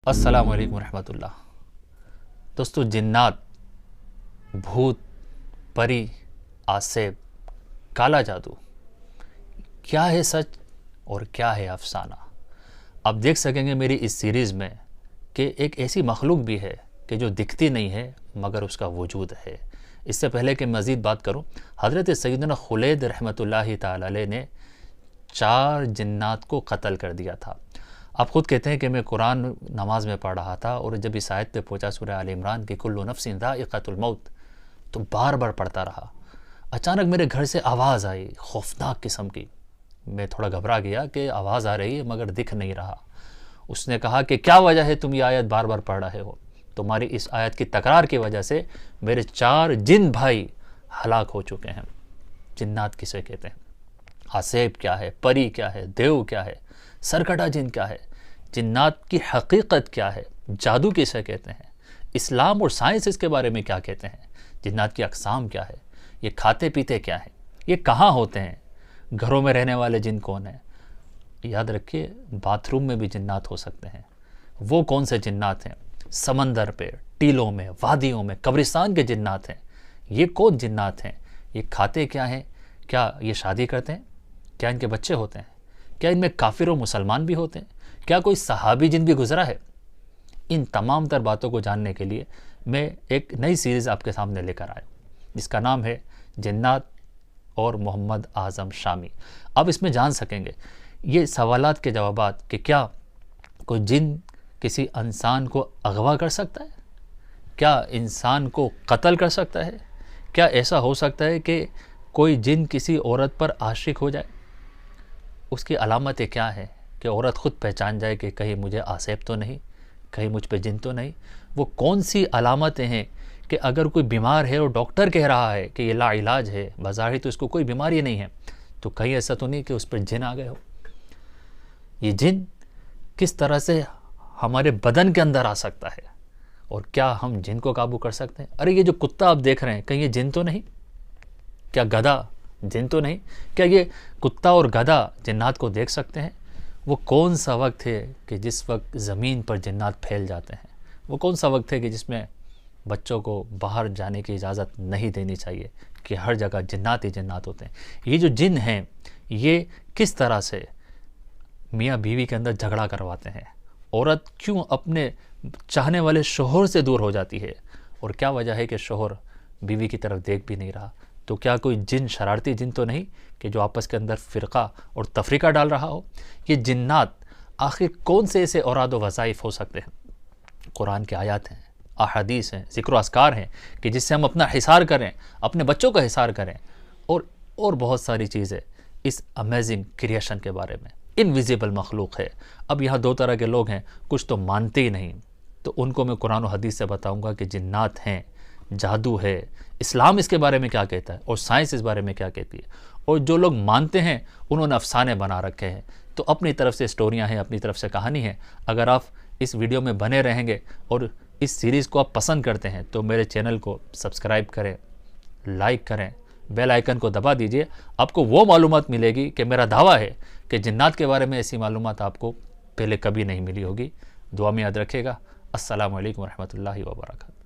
अस्सलामु अलैकुम रहमतुल्लाह। दोस्तों, जिन्नात, भूत, परी, आसेब, काला जादू, क्या है सच और क्या है अफसाना। आप देख सकेंगे मेरी इस सीरीज़ में कि एक ऐसी मखलूक भी है कि जो दिखती नहीं है मगर उसका वजूद है। इससे पहले कि मज़ीद बात करूं, हज़रत सैयदना खुलैद रहमतुल्लाहि ताला अलैह ने 4 जिन्नात को कत्ल कर दिया था। आप ख़ुद कहते हैं कि मैं कुरान नमाज में पढ़ रहा था और जब इस आयत पे पहुंचा सूरह आल इमरान की कुल्लु नफ्सिन ज़ाइक़तुल मौत, तो बार बार पढ़ता रहा। अचानक मेरे घर से आवाज़ आई, खौफनाक किस्म की। मैं थोड़ा घबरा गया कि आवाज़ आ रही है मगर दिख नहीं रहा। उसने कहा कि क्या वजह है तुम ये आयत बार बार पढ़ रहे हो। तुम्हारी इस आयत की तकरार की वजह से मेरे 4 जिन भाई हलाक हो चुके हैं। जिन्नात किसे कहते हैं, आसेब क्या है, परी क्या है, देव क्या है, सरकटा जिन क्या है, जिन्नात की हकीकत क्या है, जादू किसे कहते हैं, इस्लाम और साइंस इसके बारे में क्या कहते हैं, जिन्नात की अक़साम क्या है, ये खाते पीते क्या हैं, ये कहाँ होते हैं, घरों में रहने वाले जिन कौन हैं। याद रखिए, बाथरूम में भी जिन्नात हो सकते हैं। वो कौन से जिन्नात हैं? समंदर पे, टीलों में, वादियों में, कब्रिस्तान के जिन्नात हैं। ये कौन जिन्नात हैं? ये खाते क्या हैं? क्या ये शादी करते हैं? क्या इनके बच्चे होते हैं? क्या इनमें काफिर और मुसलमान भी होते हैं? क्या कोई सहाबी जिन भी गुजरा है? इन तमाम तर बातों को जानने के लिए मैं एक नई सीरीज़ आपके सामने लेकर आया जिसका नाम है जिन्नात और मोहम्मद आज़म शामी। अब इसमें जान सकेंगे ये सवालात के जवाबात कि क्या कोई जिन किसी इंसान को अगवा कर सकता है, क्या इंसान को कत्ल कर सकता है, क्या ऐसा हो सकता है कि कोई जिन किसी औरत पर आशिक हो जाए। उसकी अलामतें क्या हैं कि औरत ख़ुद पहचान जाए कि कहीं मुझे आसेब तो नहीं, कहीं मुझ पे जिन तो नहीं। वो कौन सी अलामतें हैं कि अगर कोई बीमार है और डॉक्टर कह रहा है कि ये लाइलाज है, बाज़ाहिर तो इसको कोई बीमारी नहीं है, तो कहीं ऐसा तो नहीं कि उस पर जिन आ गए हो। ये जिन किस तरह से हमारे बदन के अंदर आ सकता है और क्या हम जिन को काबू कर सकते हैं। अरे ये जो कुत्ता आप देख रहे हैं, कहीं ये जिन तो नहीं? क्या गधा जिन तो नहीं? क्या ये कुत्ता और गधा जिन्नात को देख सकते हैं? वो कौन सा वक्त है कि जिस वक्त ज़मीन पर जिन्नात फैल जाते हैं? वो कौन सा वक्त है कि जिसमें बच्चों को बाहर जाने की इजाज़त नहीं देनी चाहिए, कि हर जगह जिन्नात ही जिन्नात होते हैं। ये जो जिन हैं ये किस तरह से मियाँ बीवी के अंदर झगड़ा करवाते हैं, औरत क्यों अपने चाहने वाले शोहर से दूर हो जाती है, और क्या वजह है कि शोहर बीवी की तरफ देख भी नहीं रहा। तो क्या कोई जिन शरारती जिन तो नहीं कि जो आपस के अंदर फ़िरका और तफरीका डाल रहा हो। ये जिन्नात आखिर कौन से ऐसे औराद व वज़ाइफ हो सकते हैं? कुरान के आयत हैं, अहादीस हैं, ज़िक्र अस्कार हैं कि जिससे हम अपना हिसार करें, अपने बच्चों का हिसार करें, और बहुत सारी चीज़ें इस अमेजिंग क्रिएशन के बारे में। इनविजिबल मखलूक है। अब यहाँ 2 तरह के लोग हैं, कुछ तो मानते ही नहीं, तो उनको मैं कुरान और हदीस से बताऊँगा कि जिन्नात हैं, जादू है, इस्लाम इसके बारे में क्या कहता है और साइंस इस बारे में क्या कहती है। और जो लोग मानते हैं उन्होंने अफसाने बना रखे हैं। तो अपनी तरफ से स्टोरियां हैं, अपनी तरफ से कहानी है। अगर आप इस वीडियो में बने रहेंगे और इस सीरीज़ को आप पसंद करते हैं तो मेरे चैनल को सब्सक्राइब करें, लाइक करें, बेल आइकन को दबा दीजिए। आपको वो मालूमात मिलेगी कि मेरा दावा है कि जिन्नात के बारे में ऐसी मालूमात आपको पहले कभी नहीं मिली होगी। दुआ में याद रखिएगा। अस्सलामु अलैकुम रहमतुल्लाहि व बरकातहू।